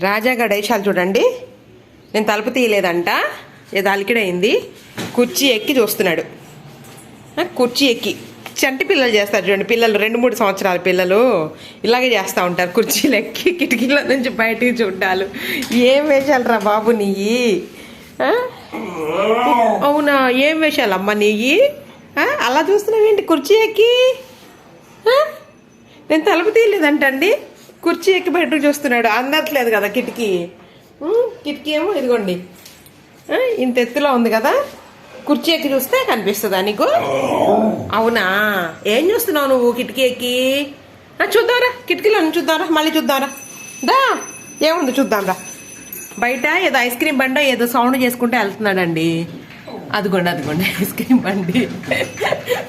రాజాగాడు వేషాలు చూడండి. నేను తలుపు తీయలేదంట, ఏదో అలికిడైంది. కుర్చీ ఎక్కి చూస్తున్నాడు. కుర్చీ ఎక్కి చంటి పిల్లలు చేస్తారు చూడండి. పిల్లలు 2-3 సంవత్సరాల పిల్లలు ఇలాగే చేస్తూ ఉంటారు. కుర్చీలు ఎక్కి కిటికీల నుంచి బయటికి చూడాలు. ఏం వేషాలు రా బాబు నీయి? అవునా, ఏం వేషాలు అమ్మ నీయి? అలా చూస్తున్నావేంటి కుర్చీ ఎక్కి? నేను తలుపు తీయలేదంటండి, కుర్చీ ఎక్కి బయటకు చూస్తున్నాడు. అందట్లేదు కదా కిటికీ. కిటికీ ఏమో ఇదిగోండి ఇంత ఎత్తులో ఉంది కదా, కుర్చీ ఎక్కి చూస్తే కనిపిస్తుందా నీకు? అవునా, ఏం చూస్తున్నావు నువ్వు కిటికీ ఎక్కి? చూద్దాంరా, కిటికీలో చూద్దాంరా, మళ్ళీ చూద్దాంరా. దా, ఏముంది చూద్దాంరా. బయట ఏదో ఐస్ క్రీమ్ బండి ఏదో సౌండ్ చేసుకుంటే వెళ్తున్నాడండి. అదిగోండి ఐస్ క్రీమ్ బండి.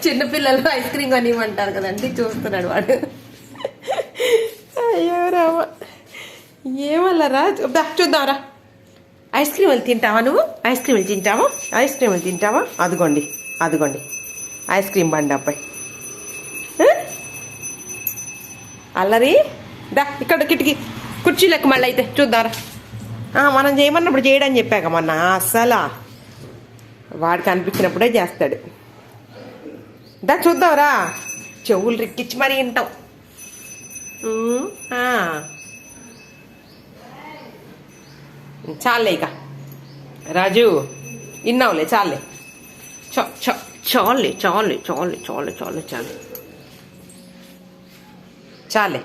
చిన్నపిల్లలు ఐస్ క్రీమ్ కొనివ్వమంటారు కదండి, చూస్తున్నాడు వాడు. అయ్యో రామా, ఏమల్లరా. చూద్దాంరా. ఐస్ క్రీములు తింటావా నువ్వు? ఐస్ క్రీములు తింటావా? అదిగోండి ఐస్ క్రీమ్ బండి అబ్బాయి. అల్లరి. దా, ఇక్కడ కిటికీ కుర్చీలకు మళ్ళీ అయితే చూద్దాంరా. మనం చేయమన్నప్పుడు చేయడని చెప్పాక మొన్న. అస్సలా వాడికి అనిపించినప్పుడే చేస్తాడు. దా చూద్దాంరా. చెవులు రిక్కిచ్చి మరీ వింటావు. చాలే ఇక రాజు, విన్నావులే, చాలే చాలే చాలే చాలే చాలే చాలే చాలే చాలే.